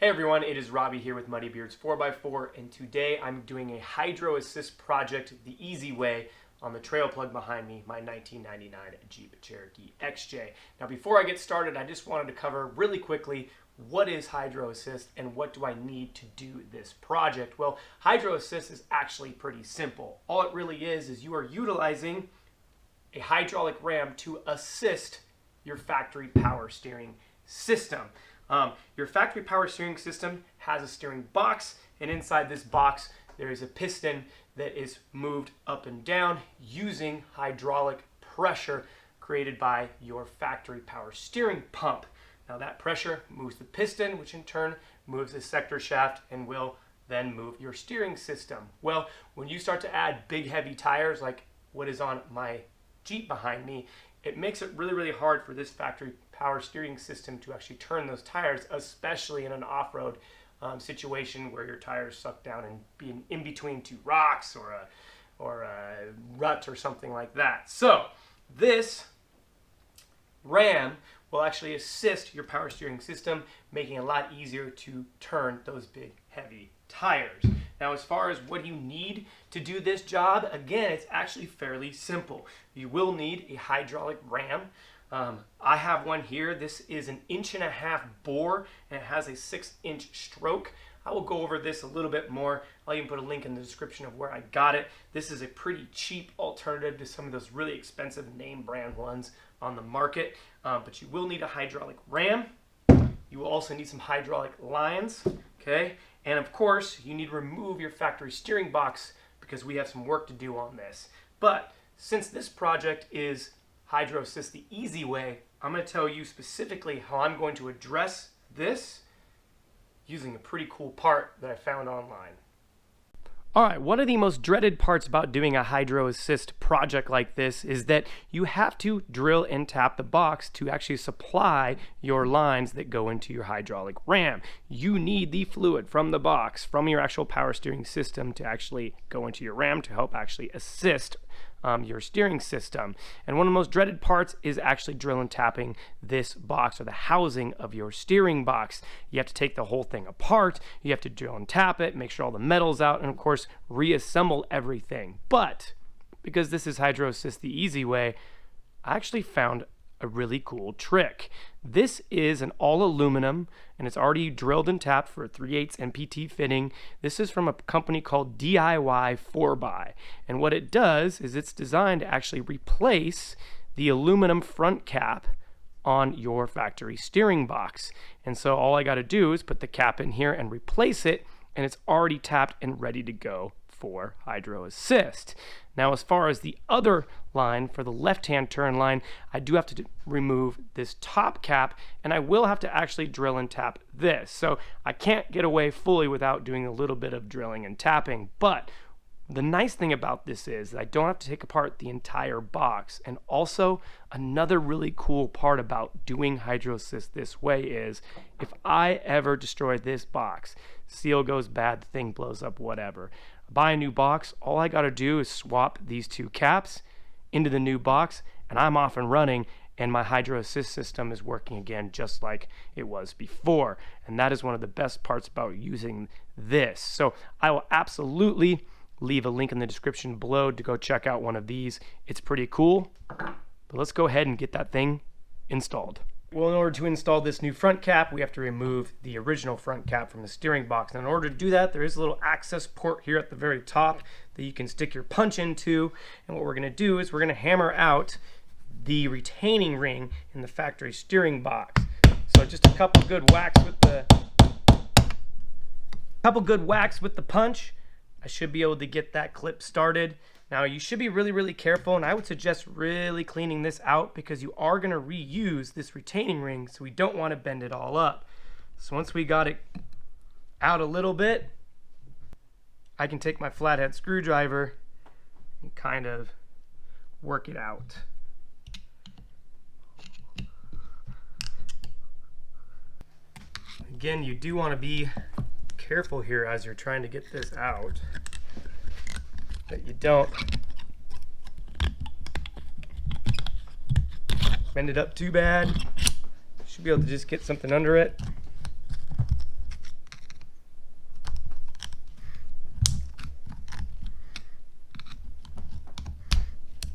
Hey everyone, it is Robbie here with Muddy Beards 4x4, and today I'm doing a Hydrosis project the easy way on the trail plug behind me, my 1999 Jeep Cherokee XJ. Now before I get started, I just wanted to cover really quickly what is Hydrosis and what do I need to do this project. Well, Hydrosis is actually pretty simple. All it really is you are utilizing a hydraulic ram to assist your factory power steering system. Your factory power steering system has a steering box, and inside this box there is a piston that is moved up and down using hydraulic pressure created by your factory power steering pump. Now that pressure moves the piston, which in turn moves the sector shaft and will then move your steering system. Well, when you start to add big heavy tires like what is on my Jeep behind me, it makes it really hard for this factory power steering system to actually turn those tires, especially in an off-road situation where your tires suck down and being in between two rocks or a rut or something like that. So this ram will actually assist your power steering system, making it a lot easier to turn those big heavy tires. Now, as far as what you need to do this job, again, it's actually fairly simple. You will need a hydraulic ram. I have one here. This is an 1.5 inch bore, and it has a 6-inch stroke. I will go over this a little bit more. I'll even put a link in the description of where I got it. This is a pretty cheap alternative to some of those really expensive name brand ones on the market, but you will need a hydraulic ram. You will also need some hydraulic lines, okay? And of course, you need to remove your factory steering box because we have some work to do on this. But since this project is Hydrosis the easy way, I'm going to tell you specifically how I'm going to address this using a pretty cool part that I found online. Alright, one of the most dreaded parts about doing a Hydro Assist project like this is that you have to drill and tap the box to actually supply your lines that go into your hydraulic ram. You need the fluid from the box, from your actual power steering system to actually go into your ram to help actually assist your steering system. And one of the most dreaded parts is actually drill and tapping this box or the housing of your steering box. You have to take the whole thing apart, you have to drill and tap it, make sure all the metal's out, and of course reassemble everything. But because this is Hydrosis the easy way, I actually found a really cool trick. This is an all aluminum, and it's already drilled and tapped for a 3/8 MPT fitting. This is from a company called DIY 4x, and what it does is it's designed to actually replace the aluminum front cap on your factory steering box. And so all I got to do is put the cap in here and replace it, and it's already tapped and ready to go for Hydro Assist. Now, as far as the other line, for the left-hand turn line, I do have to remove this top cap, and I will have to actually drill and tap this. So I can't get away fully without doing a little bit of drilling and tapping. But the nice thing about this is that I don't have to take apart the entire box. And also, another really cool part about doing Hydro Assist this way is if I ever destroy this box, seal goes bad, the thing blows up, whatever, buy a new box, all I got to do is swap these two caps into the new box, and I'm off and running, and my Hydro Assist system is working again just like it was before. And that is one of the best parts about using this. So I will absolutely leave a link in the description below to go check out one of these. It's pretty cool, but let's go ahead and get that thing installed. Well, in order to install this new front cap, we have to remove the original front cap from the steering box. Now, in order to do that, there is a little access port here at the very top that you can stick your punch into. And what we're going to do is we're going to hammer out the retaining ring in the factory steering box. So just a couple good whacks with the punch, I should be able to get that clip started. Now, you should be really careful, and I would suggest really cleaning this out because you are going to reuse this retaining ring, so we don't want to bend it all up. So once we got it out a little bit, I can take my flathead screwdriver and kind of work it out. Again, you do want to be careful here as you're trying to get this out, that you don't bend it up too bad. Should be able to just get something under it.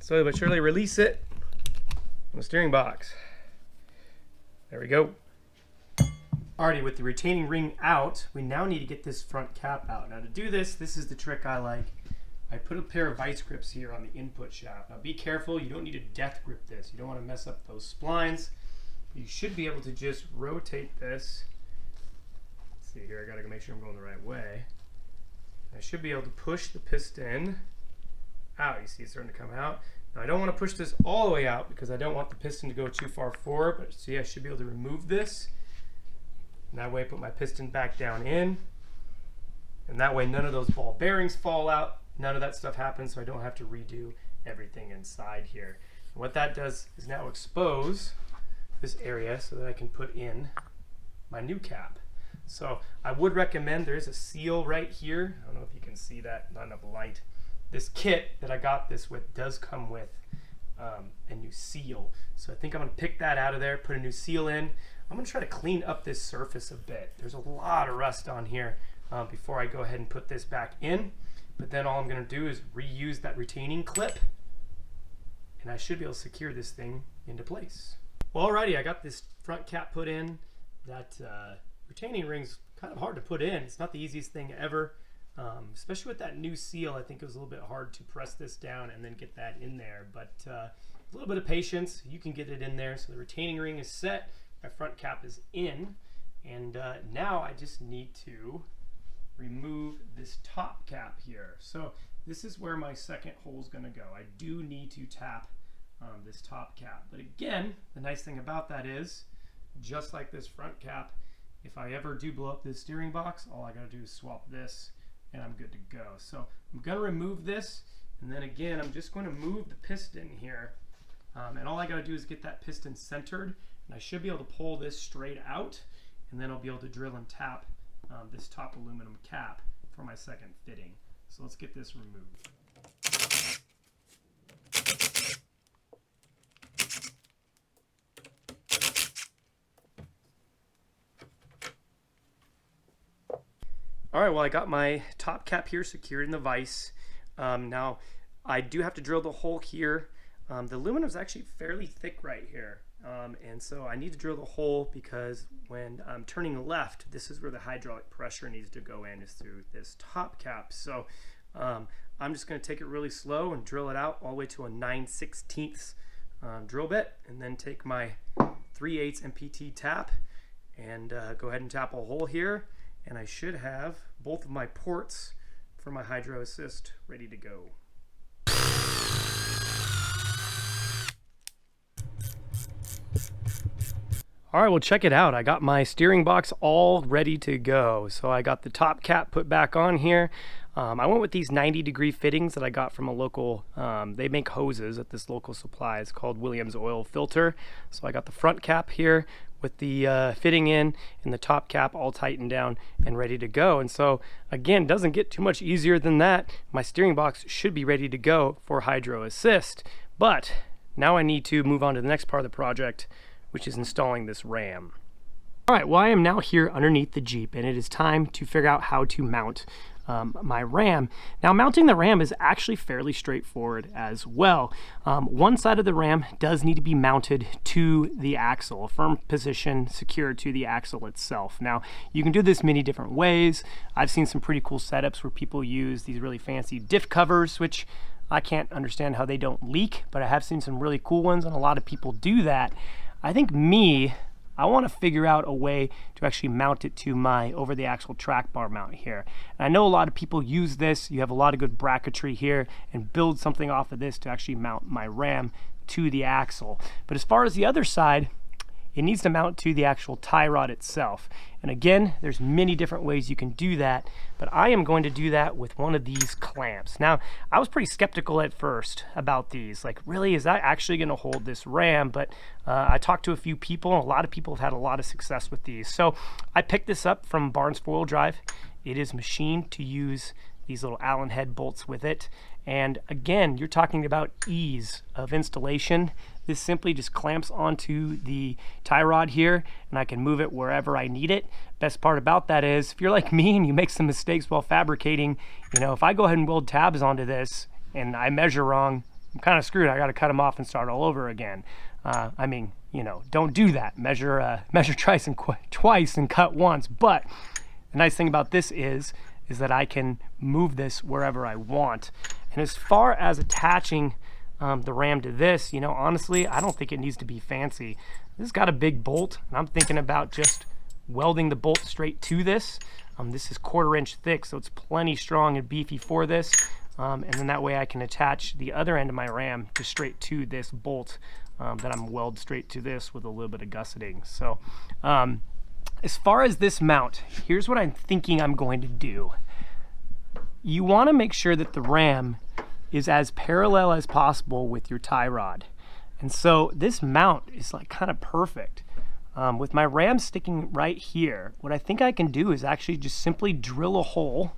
slowly but surely release it on the steering box. There we go. Alrighty, with the retaining ring out, we now need to get this front cap out. Now to do this, this is the trick I like. I put a pair of vice grips here on the input shaft. Now be careful, you don't need to death grip this. You don't want to mess up those splines. You should be able to just rotate this. Let's see here, I gotta make sure I'm going the right way. I should be able to push the piston out. You see it's starting to come out. Now I don't want to push this all the way out because I don't want the piston to go too far forward, but see I should be able to remove this. And that way I put my piston back down in. And that way none of those ball bearings fall out. None of that stuff happens, so I don't have to redo everything inside here. And what that does is now expose this area so that I can put in my new cap. So I would recommend, there's a seal right here. I don't know if you can see that, not enough light. This kit that I got this with does come with a new seal. So I think I'm gonna pick that out of there, put a new seal in. I'm gonna try to clean up this surface a bit. There's a lot of rust on here before I go ahead and put this back in. But then all I'm gonna do is reuse that retaining clip and I should be able to secure this thing into place. Well, alrighty, I got this front cap put in. That retaining ring's kind of hard to put in. It's not the easiest thing ever, especially with that new seal. I think it was a little bit hard to press this down and then get that in there, but a little bit of patience, you can get it in there. So the retaining ring is set, my front cap is in, and now I just need to remove this top cap here. So this is where my second hole is going to go. I do need to tap this top cap, but again, the nice thing about that is, just like this front cap, if I ever do blow up this steering box, all I gotta do is swap this and I'm good to go. So I'm gonna remove this, and then again, I'm just gonna move the piston here. And all I gotta do is get that piston centered, and I should be able to pull this straight out, and then I'll be able to drill and tap this top aluminum cap for my second fitting. So let's get this removed. All right, well, I got my top cap here secured in the vise. Now, I do have to drill the hole here. The aluminum is actually fairly thick right here. And so I need to drill the hole because when I'm turning left, this is where the hydraulic pressure needs to go in, is through this top cap. So I'm just gonna take it really slow and drill it out all the way to a 9/16 drill bit, and then take my 3/8 MPT tap and go ahead and tap a hole here. And I should have both of my ports for my Hydrosis ready to go. All right, well, check it out. I got my steering box all ready to go. So I got the top cap put back on here. I went with these 90-degree fittings that I got from a local, they make hoses at this local supply. It's called Williams Oil Filter. So I got the front cap here with the fitting in, and the top cap all tightened down and ready to go. And so again, doesn't get too much easier than that. My steering box should be ready to go for Hydro Assist. But now I need to move on to the next part of the project, which is installing this ram. All right, well, I am now here underneath the Jeep, and it is time to figure out how to mount my ram. Now, mounting the ram is actually fairly straightforward as well. One side of the ram does need to be mounted to the axle, a firm position secured to the axle itself. Now, you can do this many different ways. I've seen some pretty cool setups where people use these really fancy diff covers, which I can't understand how they don't leak, but I have seen some really cool ones, and a lot of people do that. I think I want to figure out a way to actually mount it to my over the axle track bar mount here. And I know a lot of people use this. You have a lot of good bracketry here, and build something off of this to actually mount my ram to the axle. But as far as the other side, it needs to mount to the actual tie rod itself. And again, there's many different ways you can do that, but I am going to do that with one of these clamps. Now, I was pretty skeptical at first about these. Like, really, is that actually gonna hold this ram? But I talked to a few people, and a lot of people have had a lot of success with these. So I picked this up from Barnes Four-Wheel Drive. It is machined to use these little Allen head bolts with it. And again, you're talking about ease of installation. This simply just clamps onto the tie rod here, and I can move it wherever I need it. Best part about that is, if you're like me and you make some mistakes while fabricating, you know, if I go ahead and weld tabs onto this and I measure wrong, I'm kind of screwed. I got to cut them off and start all over again. I mean, you know, don't do that. Measure twice and cut once. But the nice thing about this is that I can move this wherever I want. And as far as attaching the ram to this, you know, honestly, I don't think it needs to be fancy. This has got a big bolt, and I'm thinking about just welding the bolt straight to this. This is 1/4 inch thick, so it's plenty strong and beefy for this. And then that way I can attach the other end of my ram just straight to this bolt that I'm weld straight to this with a little bit of gusseting. So as far as this mount, here's what I'm thinking I'm going to do. You want to make sure that the ram is as parallel as possible with your tie rod. And so this mount is like kind of perfect. With my ram sticking right here, what I think I can do is actually just simply drill a hole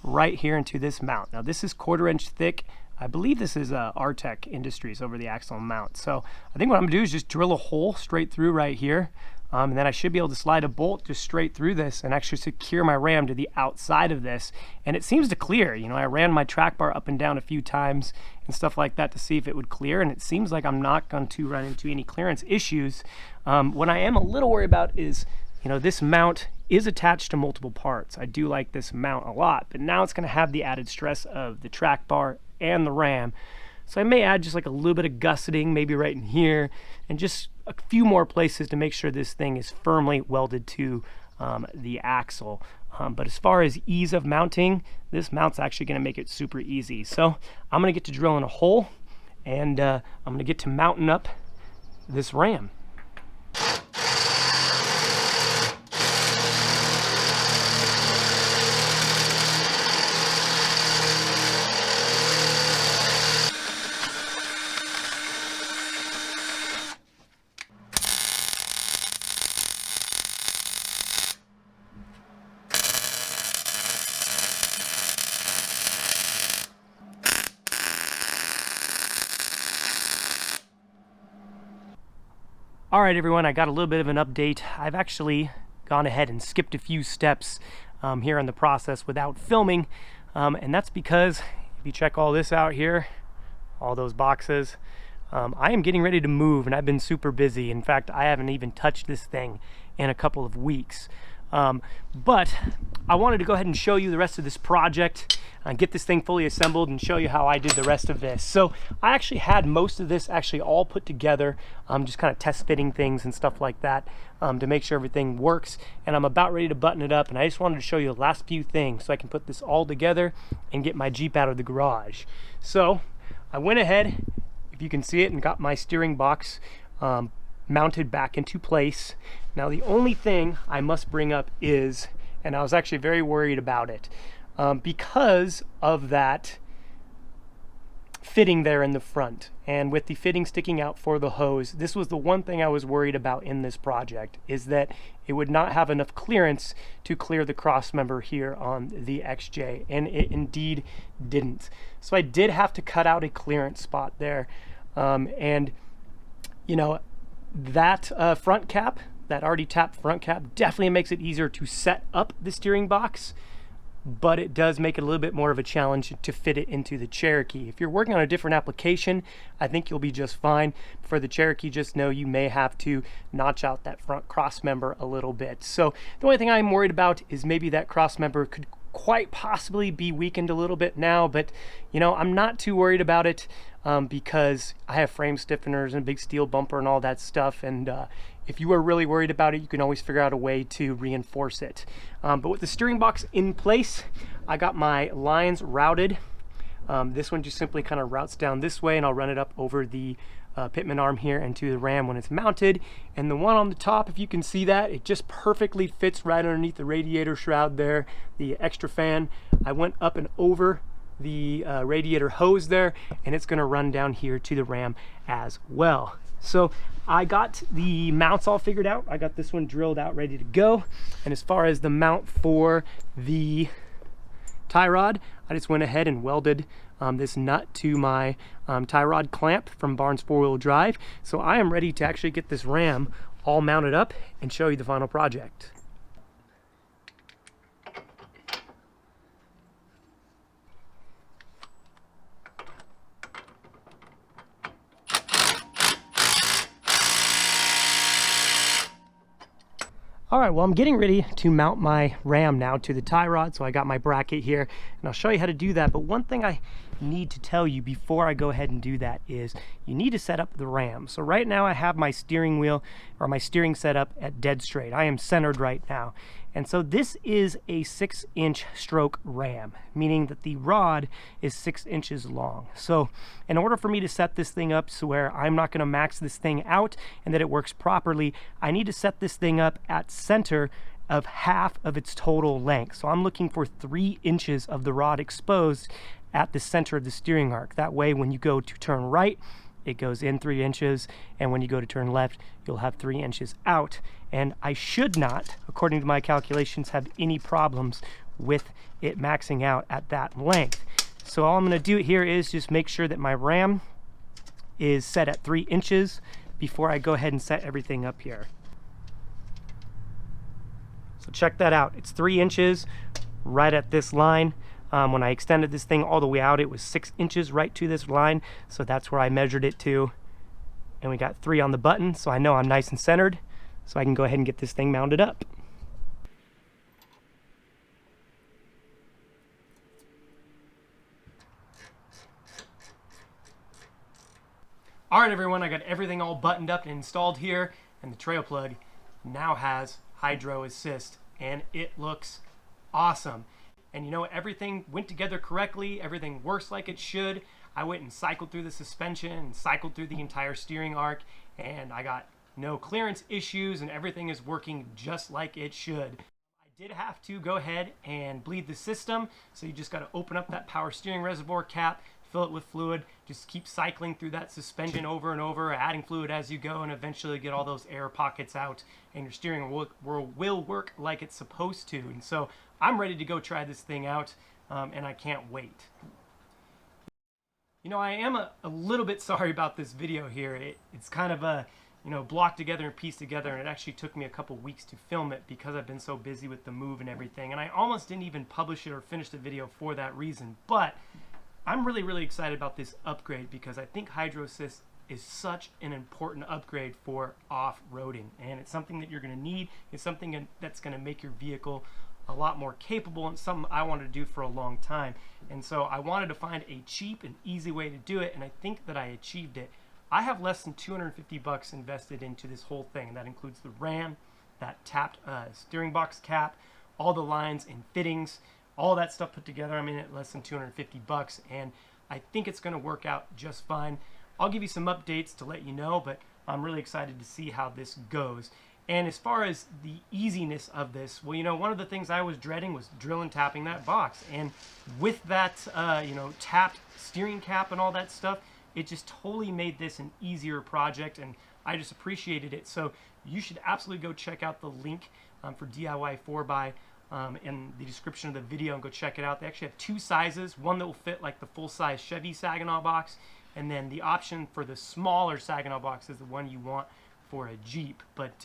right here into this mount. Now this is 1/4 inch thick. I believe this is Artec Industries over the axle mount. So I think what I'm gonna do is just drill a hole straight through right here. And then I should be able to slide a bolt just straight through this and actually secure my ram to the outside of this. And it seems to clear. You know, I ran my track bar up and down a few times and stuff like that to see if it would clear. And it seems like I'm not going to run into any clearance issues. What I am a little worried about is, you know, this mount is attached to multiple parts. I do like this mount a lot, but now it's going to have the added stress of the track bar and the ram. So I may add just like a little bit of gusseting, maybe right in here, and just a few more places to make sure this thing is firmly welded to the axle. But as far as ease of mounting, this mount's actually going to make it super easy. So I'm going to get to drilling a hole, and I'm going to get to mounting up this ram. All right, everyone, I got a little bit of an update. I've actually gone ahead and skipped a few steps here in the process without filming, and that's because if you check all this out here, all those boxes, I am getting ready to move, and I've been super busy. In fact, I haven't even touched this thing in a couple of weeks. But I wanted to go ahead and show you the rest of this project, get this thing fully assembled and show you how I did the rest of this. So I actually had most of this actually all put together, just kind of test fitting things and stuff like that to make sure everything works. And I'm about ready to button it up, and I just wanted to show you the last few things so I can put this all together and get my Jeep out of the garage. So I went ahead, if you can see it, and got my steering box mounted back into place. Now the only thing I must bring up is, and I was actually very worried about it, because of that fitting there in the front, and with the fitting sticking out for the hose, this was the one thing I was worried about in this project, is that it would not have enough clearance to clear the cross member here on the XJ, and it indeed didn't. So I did have to cut out a clearance spot there, and you know, that front cap, that already tapped front cap, definitely makes it easier to set up the steering box, but it does make it a little bit more of a challenge to fit it into the Cherokee. If you're working on a different application, I think you'll be just fine. For the Cherokee, just know you may have to notch out that front cross member a little bit. So the only thing I'm worried about is maybe that cross member could quite possibly be weakened a little bit now, but you know, I'm not too worried about it because I have frame stiffeners and a big steel bumper and all that stuff, and if you are really worried about it, you can always figure out a way to reinforce it. But with the steering box in place, I got my lines routed. This one just simply kind of routes down this way, and I'll run it up over the pitman arm here and to the ram when it's mounted. And the one on the top, if you can see that, it just perfectly fits right underneath the radiator shroud there, the extra fan. I went up and over the radiator hose there, and it's going to run down here to the ram as well. So I got the mounts all figured out. I got this one drilled out, ready to go. And as far as the mount for the tie rod, I just went ahead and welded this nut to my tie rod clamp from Barnes 4-wheel drive. So I am ready to actually get this ram all mounted up and show you the final project. All right, well, I'm getting ready to mount my ram now to the tie rod. So I got my bracket here and I'll show you how to do that. But one thing I need to tell you before I go ahead and do that is you need to set up the ram. So right now I have my steering wheel or my steering set up at dead straight. I am centered right now. And so this is a 6-inch stroke ram, meaning that the rod is 6 inches long. So in order for me to set this thing up so where I'm not going to max this thing out and that it works properly, I need to set this thing up at center of half of its total length. So I'm looking for 3 inches of the rod exposed at the center of the steering arc. That way when you go to turn right, it goes in 3 inches, and when you go to turn left, you'll have 3 inches out. And I should not, according to my calculations, have any problems with it maxing out at that length. So all I'm going to do here is just make sure that my ram is set at 3 inches before I go ahead and set everything up here. So check that out. It's 3 inches right at this line. When I extended this thing all the way out, it was 6 inches right to this line. So that's where I measured it to. And we got 3 on the button, so I know I'm nice and centered. So I can go ahead and get this thing mounted up. All right, everyone, I got everything all buttoned up and installed here, and the trail plug now has Hydro Assist, and it looks awesome. And you know, everything went together correctly, everything works like it should. I went and cycled through the suspension and cycled through the entire steering arc, and I got no clearance issues, and everything is working just like it should. I did have to go ahead and bleed the system, so you just got to open up that power steering reservoir cap, fill it with fluid, just keep cycling through that suspension over and over, adding fluid as you go, and eventually get all those air pockets out, and your steering will work like it's supposed to. And so I'm ready to go try this thing out, and I can't wait. You know, I am a little bit sorry about this video here. It's kind of blocked together and pieced together, and it actually took me a couple weeks to film it because I've been so busy with the move and everything, and I almost didn't even publish it or finish the video for that reason. But I'm really excited about this upgrade because I think Hydrosis is such an important upgrade for off-roading, and it's something that you're going to need. It's something that's going to make your vehicle a lot more capable, and something I wanted to do for a long time. And so I wanted to find a cheap and easy way to do it, and I think that I achieved it. I have less than $250 invested into this whole thing, and that includes the ram, that tapped steering box cap, all the lines and fittings, all that stuff put together. I'm in at less than $250, and I think it's going to work out just fine. I'll give you some updates to let you know, but I'm really excited to see how this goes. And as far as the easiness of this, well, you know, one of the things I was dreading was drilling tapping that box, and with that tapped steering cap and all that stuff, it just totally made this an easier project, and I just appreciated it. So you should absolutely go check out the link for DIY 4x in the description of the video and go check it out. They actually have 2 sizes, one that will fit like the full-size Chevy Saginaw box, and then the option for the smaller Saginaw box is the one you want for a Jeep. But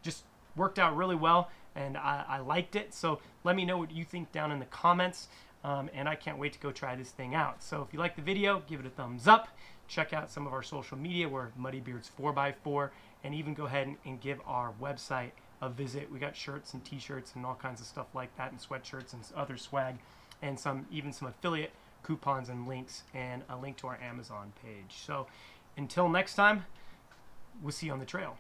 just worked out really well, and I liked it. So let me know what you think down in the comments, and I can't wait to go try this thing out. So if you like the video, give it a thumbs up. Check out some of our social media. We're Muddy Beards 4x4, and even go ahead and give our website a visit. We got shirts and t-shirts and all kinds of stuff like that, and sweatshirts and other swag, and even some affiliate coupons and links, and a link to our Amazon page. So until next time, we'll see you on the trail.